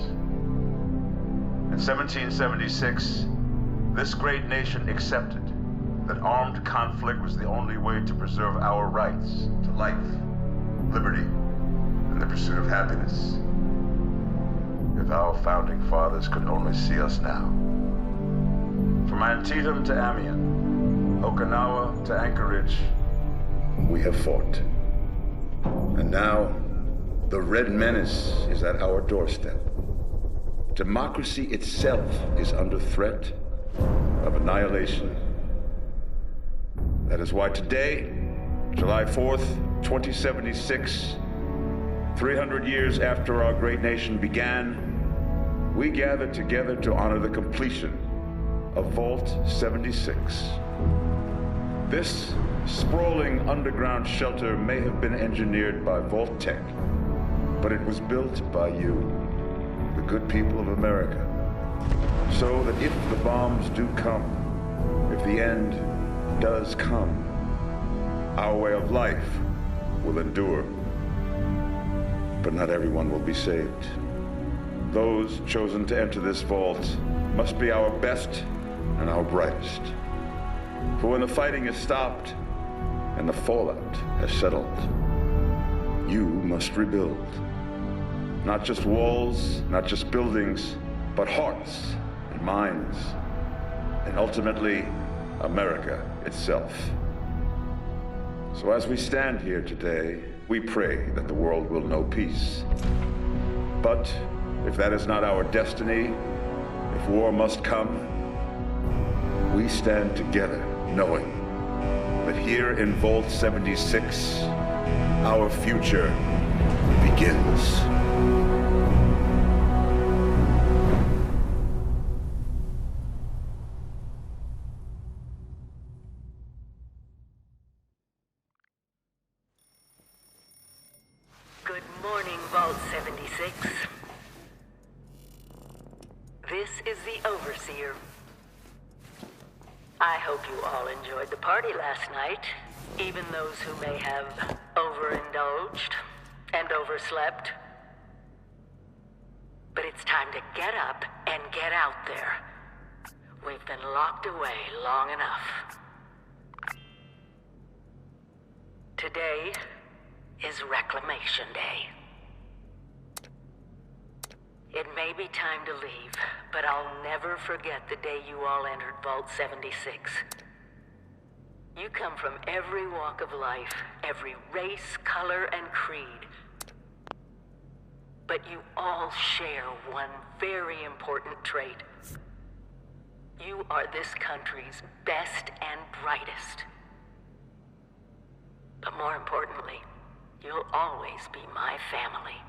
In 1776, this great nation accepted that armed conflict was the only way to preserve our rights to life, liberty, and the pursuit of happiness. If our founding fathers could only see us now. From Antietam to Amiens, Okinawa to Anchorage, we have fought. And now, the Red Menace is at our doorstep. Democracy itself is under threat of annihilation. That is why today, July 4th, 2076, 300 years after our great nation began, we gather together to honor the completion of Vault 76. This sprawling underground shelter may have been engineered by Vault-Tec, but it was built by you, the good people of America, so that if the bombs do come, if the end does come, our way of life will endure. But not everyone will be saved. Those chosen to enter this vault must be our best and our brightest. For when the fighting is stopped and the fallout has settled, you must rebuild. Not just walls, not just buildings, but hearts and minds, and ultimately, America itself. So as we stand here today, we pray that the world will know peace. But if that is not our destiny, if war must come, we stand together knowing that here in Vault 76, our future begins. Good morning, Vault 76. This is the Overseer. I hope you all enjoyed the party last night, even those who may have overindulged and overslept. But it's time to get up and get out there. We've been locked away long enough. Today is Reclamation Day. It may be time to leave, but I'll never forget the day you all entered Vault 76. You come from every walk of life, every race, color, and creed. But you all share one very important trait. You are this country's best and brightest. But more importantly, you'll always be my family.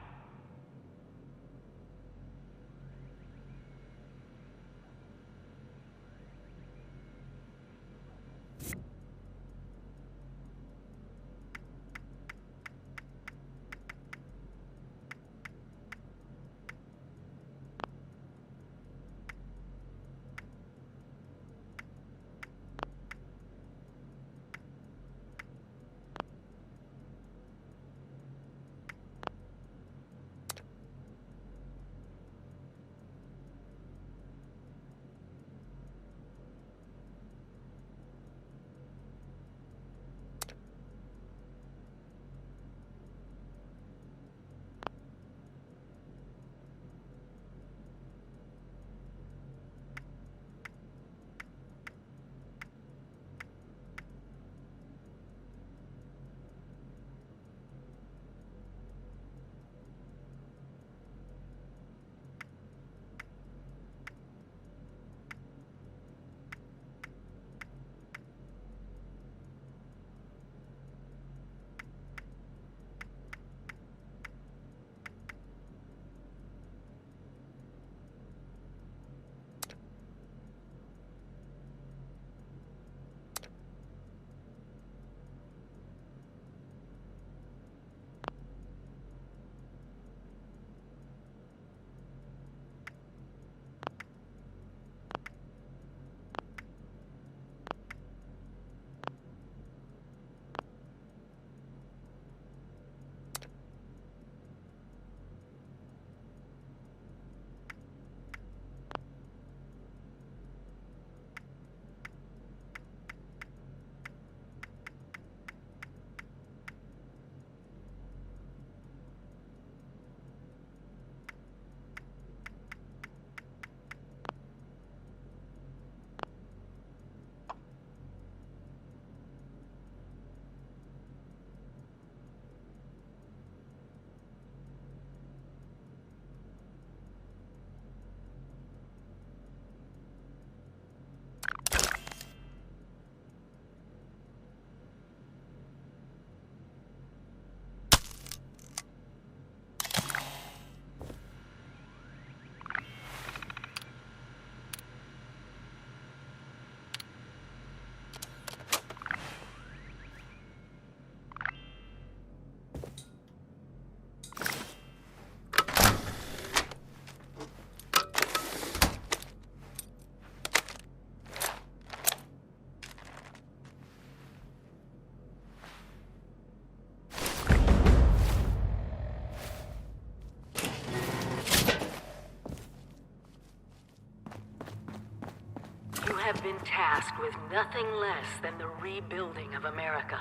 have been tasked with nothing less than the rebuilding of America.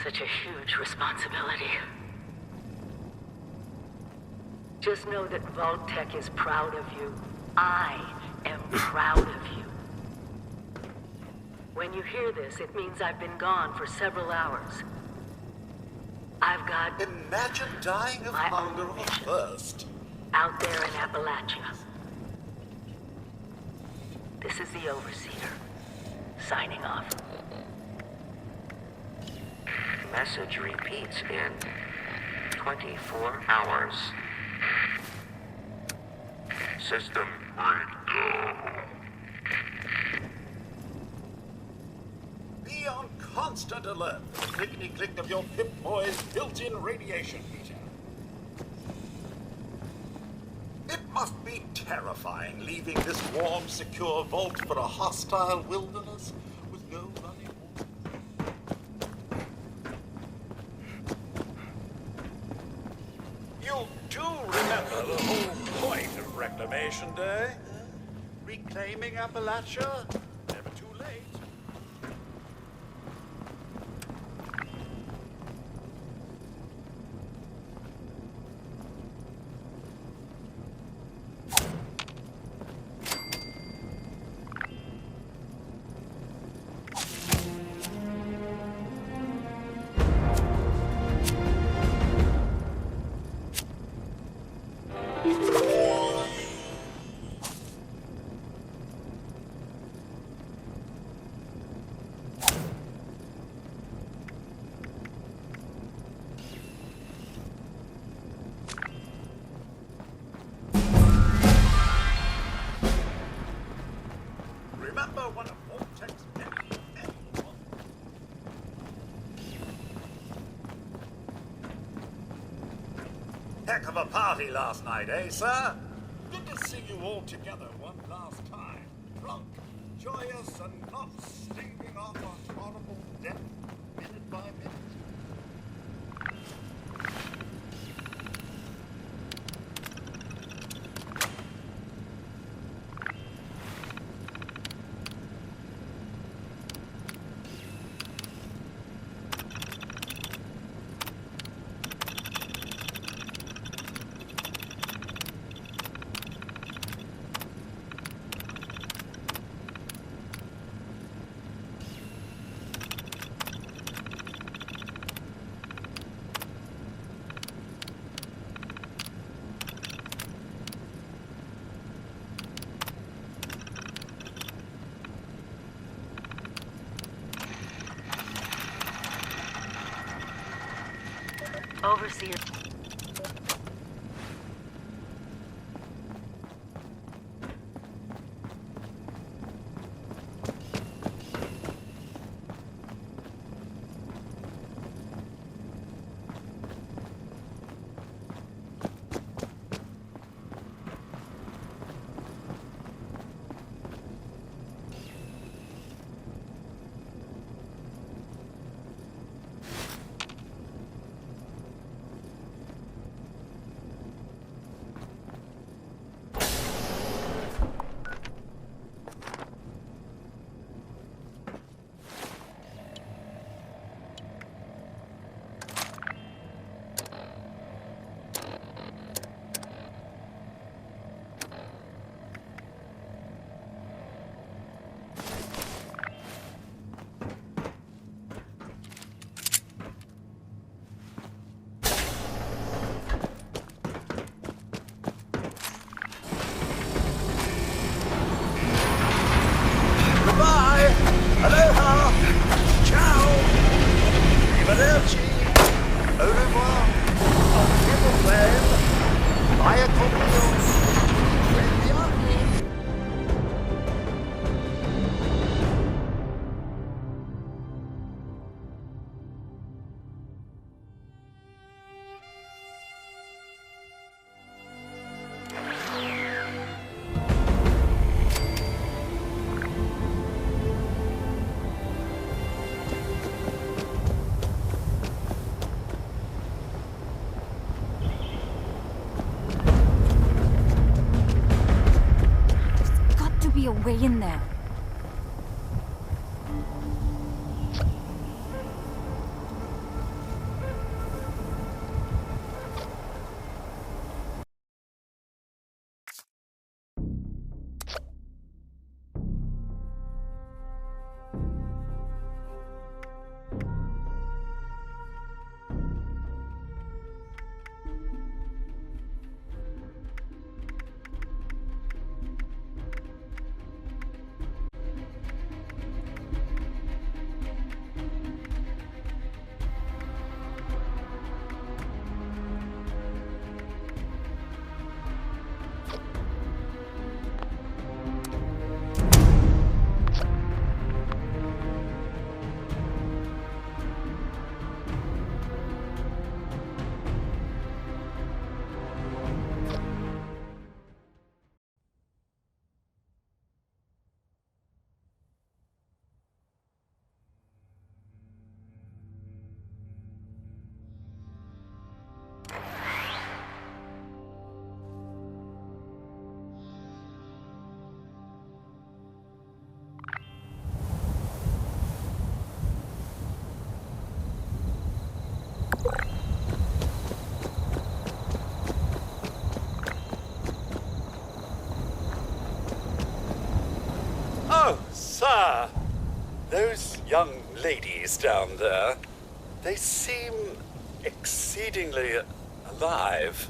Such a huge responsibility. Just know that Vault-Tec is proud of you. I am proud of you. When you hear this, it means I've been gone for several hours. I've got... Imagine dying of hunger or thirst. Out there in Appalachia. This is the Overseer. Signing off. Message repeats in 24 hours. System breakdown. Be on constant alert for the clickety-click of your Pip-Boy's built-in radiation meter. It must be terrifying leaving this warm, secure vault for a hostile wilderness with no running water. You do remember the whole point of Reclamation Day? Reclaiming Appalachia? Never too late. Remember one of Vault-Tec's many Heck of a party last night, eh, sir? Good to see you all together one last time. Drunk, joyous, and not staving off a horrible death minute by minute. Overseer. Aloha! Ciao! Arrivederci! Au revoir! Auf Wiedersehen! Via Compagnon! way in there. Oh, sir. Those young ladies down there, they seem exceedingly alive.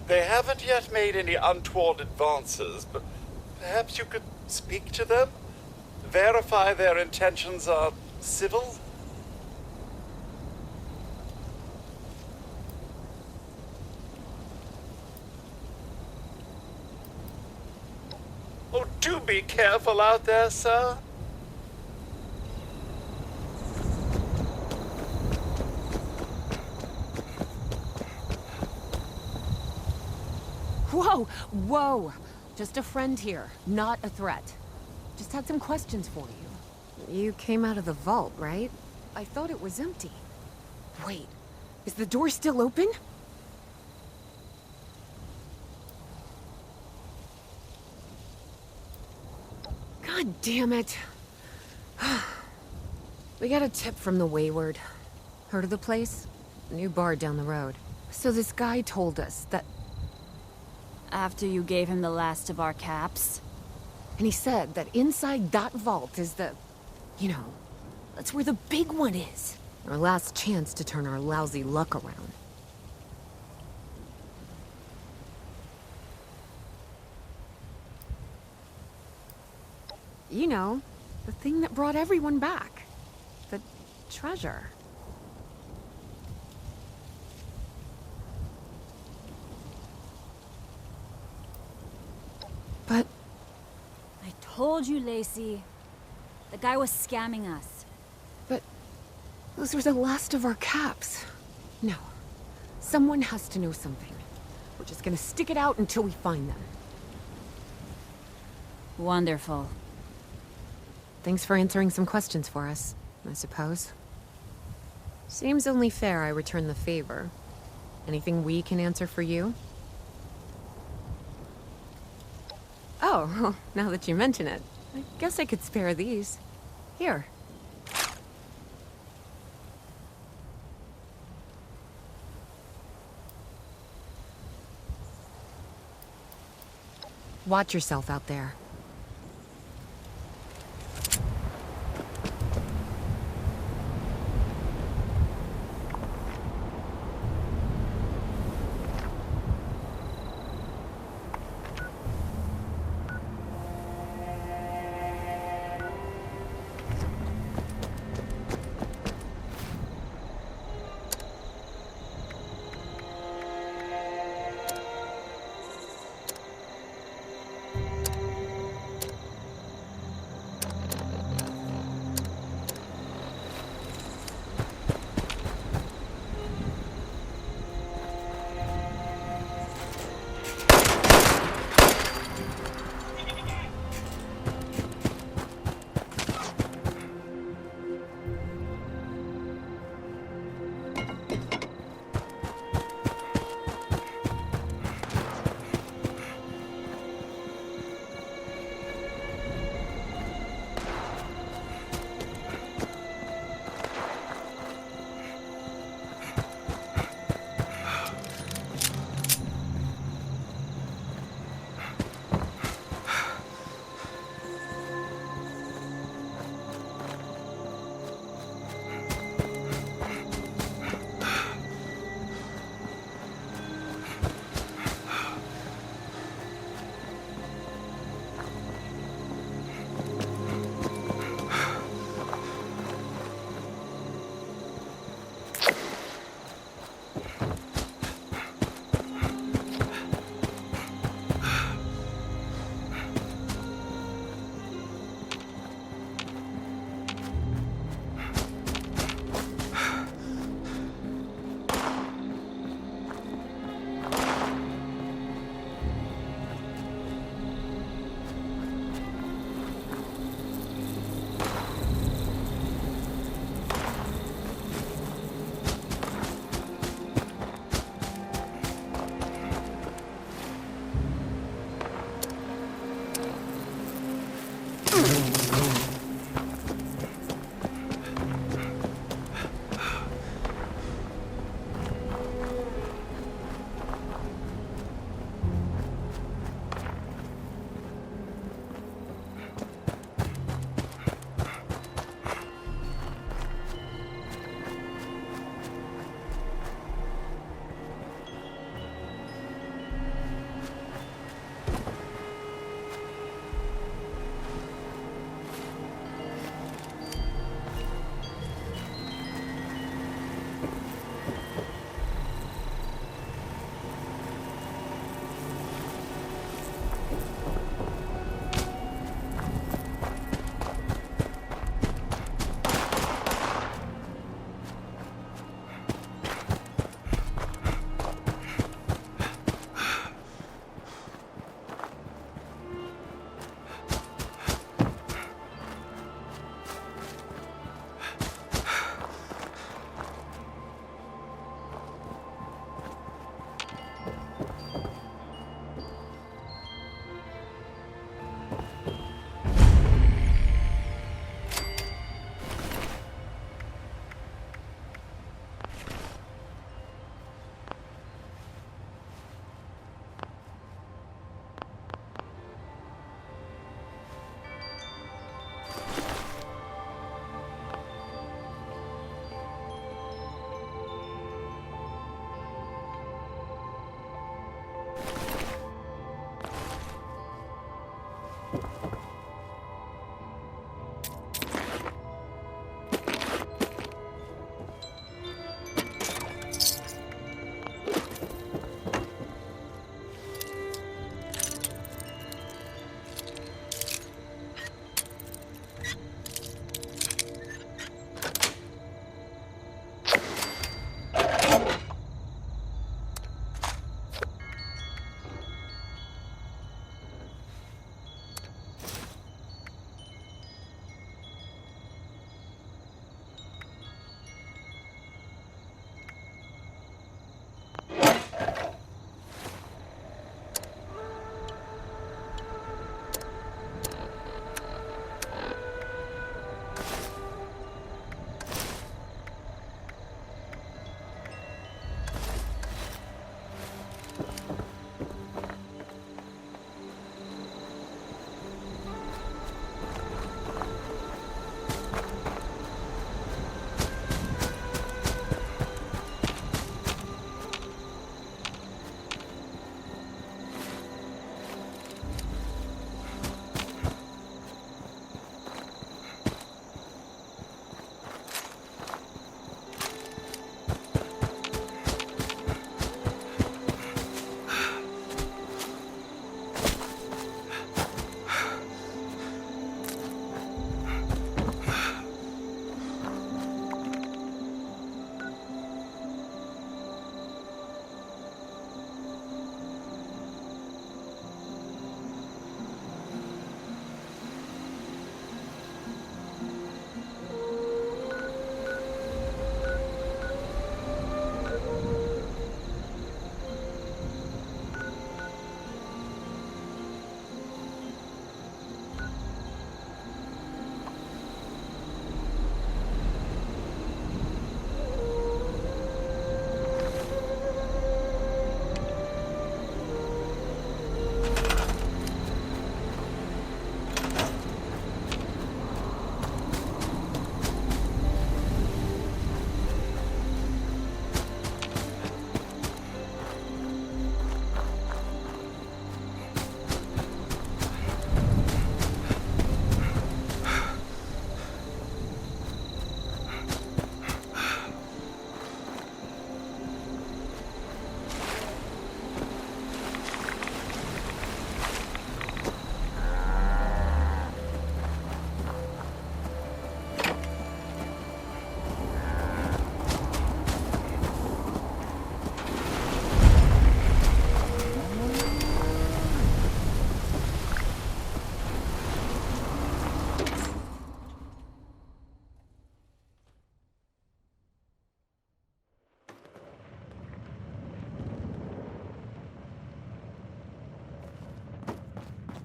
They haven't yet made any untoward advances, but perhaps you could speak to them? Verify their intentions are civil? Oh, do be careful out there, sir. Whoa! Whoa! Just a friend here, not a threat. Just had some questions for you. You came out of the vault, right? I thought it was empty. Wait, is the door still open? God damn it. We got a tip from the Wayward. Heard of the place? New bar down the road. So this guy told us that... After you gave him the last of our caps? And he said that inside that vault is the... You know, that's where the big one is. Our last chance to turn our lousy luck around. You know, the thing that brought everyone back. The treasure. But... I told you, Lacey. The guy was scamming us. But... those were the last of our caps. No. Someone has to know something. We're just gonna stick it out until we find them. Wonderful. Thanks for answering some questions for us, I suppose. Seems only fair I return the favor. Anything we can answer for you? Oh, well, now that you mention it, I guess I could spare these. Here. Watch yourself out there.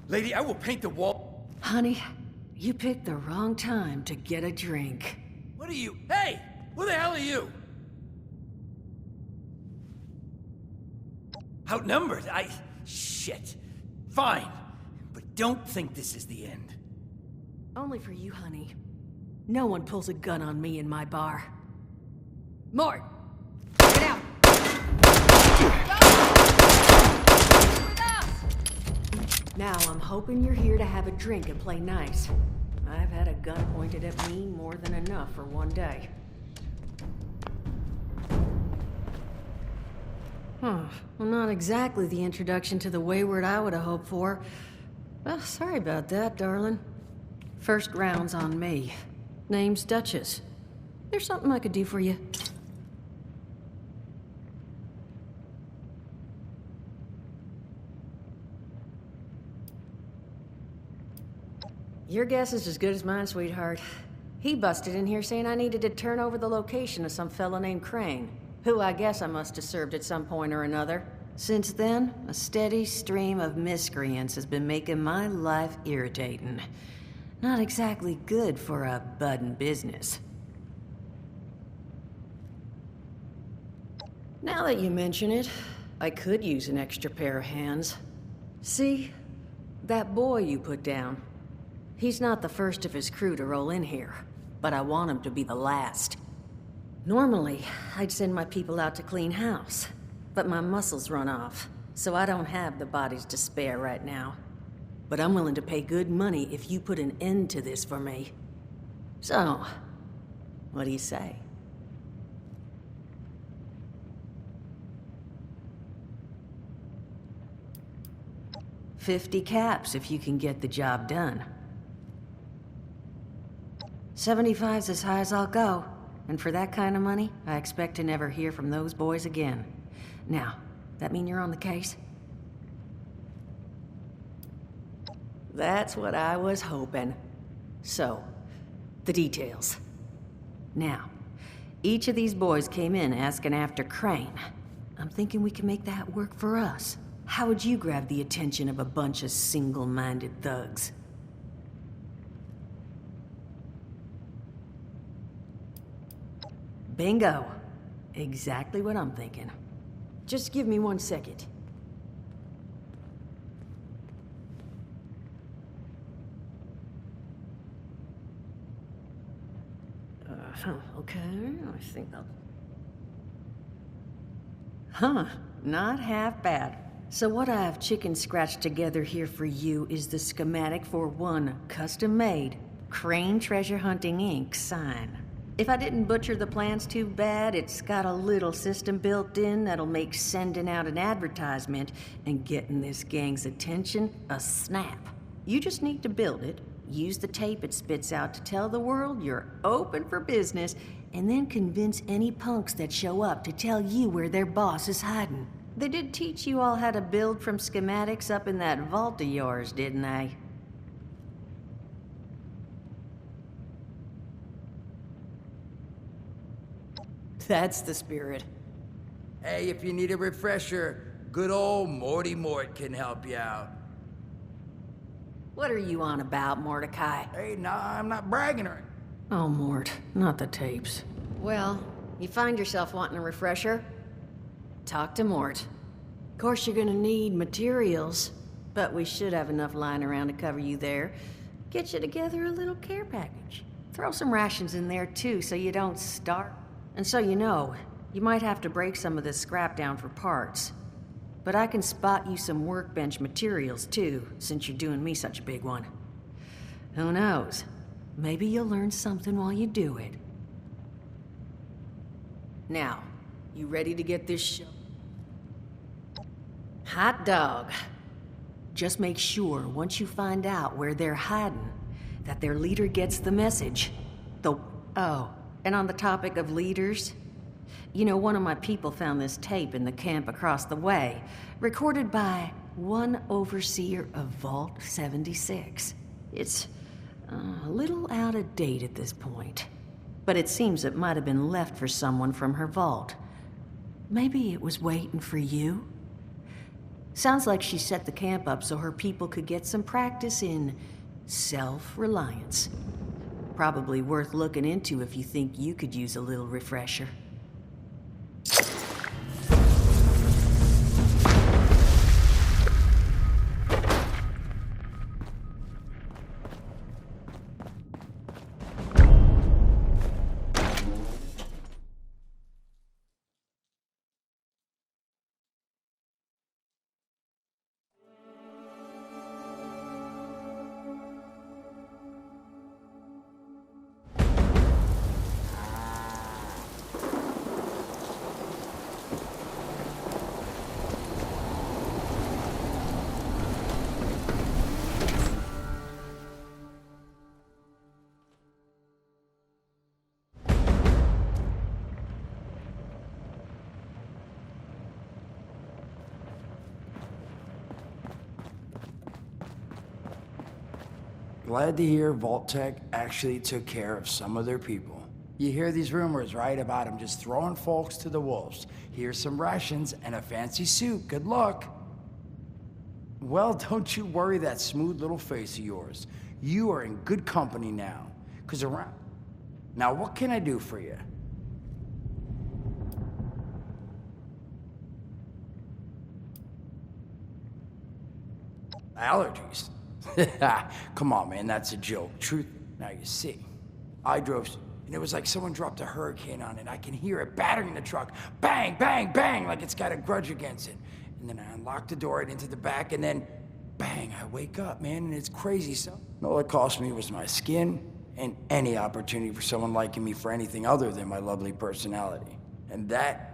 Lady, I will paint the wall. Honey, you picked the wrong time to get a drink. What are you? Hey! Who the hell are you? Outnumbered? Shit. Fine. But don't think this is the end. Only for you, honey. No one pulls a gun on me in my bar. Mort! Get out! Now I'm hoping you're here to have a drink and play nice. I've had a gun pointed at me more than enough for one day. Well, not exactly the introduction to the Wayward I would have hoped for. Well, sorry about that, darling. First round's on me. Name's Duchess. There's something I could do for you. Your guess is as good as mine, sweetheart. He busted in here saying I needed to turn over the location of some fella named Crane, who I guess I must have served at some point or another. Since then, a steady stream of miscreants has been making my life irritating. Not exactly good for a budding business. Now that you mention it, I could use an extra pair of hands. See? That boy you put down. He's not the first of his crew to roll in here, but I want him to be the last. Normally, I'd send my people out to clean house, but my muscles run off, so I don't have the bodies to spare right now. but I'm willing to pay good money if you put an end to this for me. So, what do you say? $50 caps if you can get the job done. 75's as high as I'll go, and for that kind of money, I expect to never hear from those boys again. Now, that mean you're on the case? That's what I was hoping. So, the details. Now, each of these boys came in asking after Crane. I'm thinking we can make that work for us. How would you grab the attention of a bunch of single-minded thugs? Bingo. Exactly what I'm thinking. Just give me 1 second. Okay, I think I'll... Huh, not half bad. So what I've chicken scratched together here for you is the schematic for one custom-made Crane Treasure Hunting Inc. sign. If I didn't butcher the plans too bad, it's got a little system built in that'll make sending out an advertisement and getting this gang's attention a snap. You just need to build it, use the tape it spits out to tell the world you're open for business, and then convince any punks that show up to tell you where their boss is hiding. They did teach you all how to build from schematics up in that vault of yours, didn't they? That's the spirit. Hey, if you need a refresher, good old Morty Mort can help you out. What are you on about, Mordecai? Hey, nah, I'm not bragging or... Oh, Mort, not the tapes. Well, you find yourself wanting a refresher? Talk to Mort. Of course, you're gonna need materials, but we should have enough lying around to cover you there. Get you together a little care package. Throw some rations in there, too, so you don't starve. And so you know, you might have to break some of this scrap down for parts. But I can spot you some workbench materials, too, since you're doing me such a big one. Who knows? Maybe you'll learn something while you do it. Now, you ready to get this show? Hot dog. Just make sure, once you find out where they're hiding, that their leader gets the message. Oh, and on the topic of leaders, you know, one of my people found this tape in the camp across the way, recorded by one overseer of Vault 76. It's a little out of date at this point, but it seems it might have been left for someone from her vault. Maybe it was waiting for you? Sounds like she set the camp up so her people could get some practice in self-reliance. Probably worth looking into if you think you could use a little refresher. Glad to hear Vault-Tec actually took care of some of their people. You hear these rumors, right, about them just throwing folks to the wolves. Here's some rations and a fancy suit. Good luck. Well, don't you worry that smooth little face of yours. You are in good company now. 'Cause around... Now, what can I do for you? Allergies. Come on, man, that's a joke. Truth. Now, you see, I drove, and it was like someone dropped a hurricane on it. I can hear it battering the truck. Bang, bang, bang, like it's got a grudge against it. And then I unlocked the door right into the back, and then bang, I wake up, man, and it's crazy. So all it cost me was my skin and any opportunity for someone liking me for anything other than my lovely personality. And that...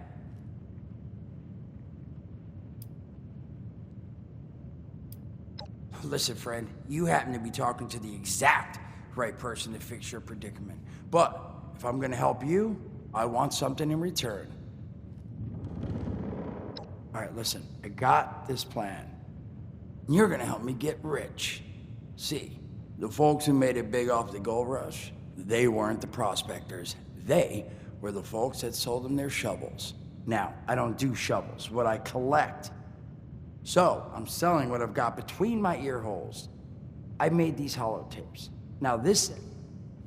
Listen, friend, you happen to be talking to the exact right person to fix your predicament. But if I'm gonna help you, I want something in return. All right, listen, I got this plan. You're gonna help me get rich. See, the folks who made it big off the gold rush, they weren't the prospectors. They were the folks that sold them their shovels. Now, I don't do shovels, what I collect. So, I'm selling what I've got between my ear holes. I made these holotapes. Now listen,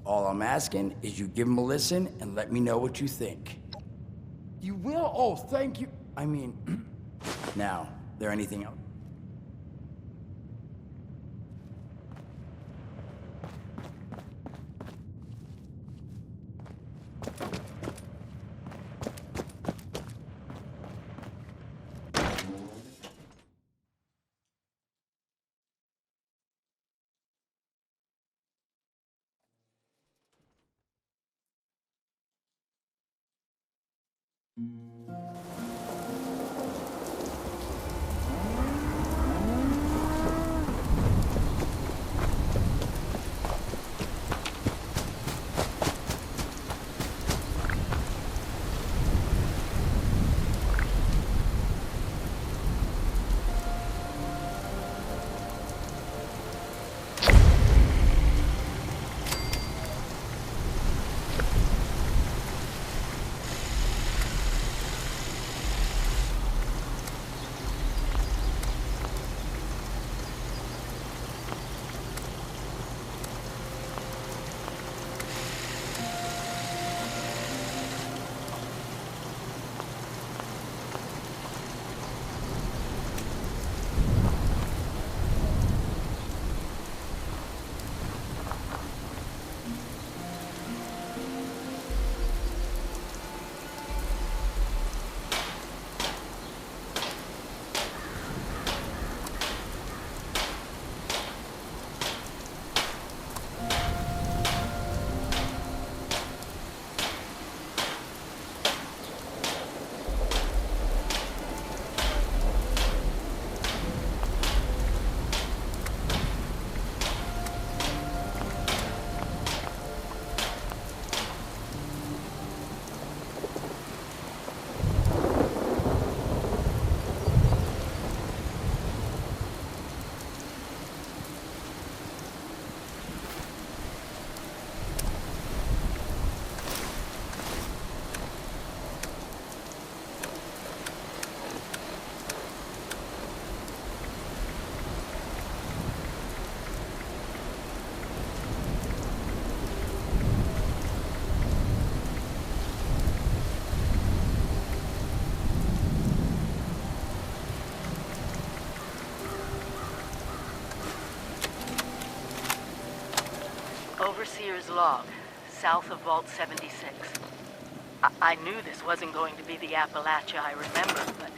all I'm asking is you give them a listen and let me know what you think. You will? Oh, thank you. I mean, now, there anything else? Overseer's log, south of Vault 76. I knew this wasn't going to be the Appalachia I remembered, but...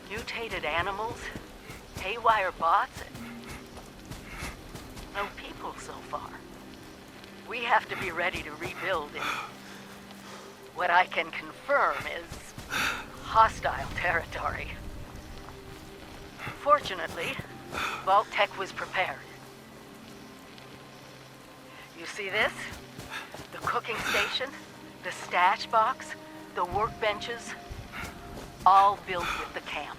mutated animals, haywire bots, and... no people so far. We have to be ready to rebuild in... what I can confirm is... hostile territory. Fortunately, Vault-Tec was prepared. You see this? The cooking station, the stash box, the workbenches, all built with the camp.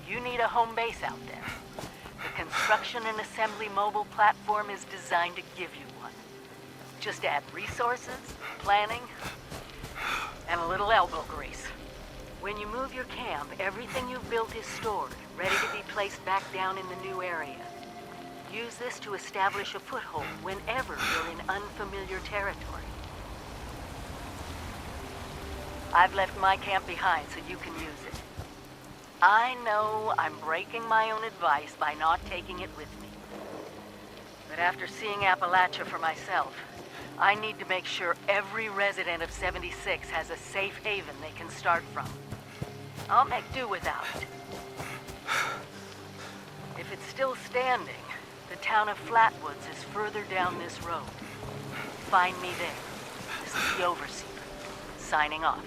You need a home base out there. The construction and assembly mobile platform is designed to give you one. Just add resources, planning, and a little elbow grease. When you move your camp, everything you've built is stored, ready to be placed back down in the new area. Use this to establish a foothold whenever you're in unfamiliar territory. I've left my camp behind so you can use it. I know I'm breaking my own advice by not taking it with me. But after seeing Appalachia for myself, I need to make sure every resident of 76 has a safe haven they can start from. I'll make do without it. understanding, the town of Flatwoods is further down this road. Find me there. This is the Overseer, signing off.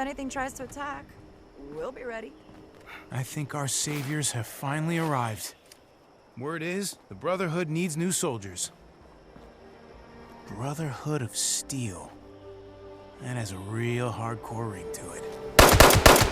anything tries to attack, we'll be ready. I think our saviors have finally arrived. Word is, the Brotherhood needs new soldiers. Brotherhood of Steel. That has a real hardcore ring to it.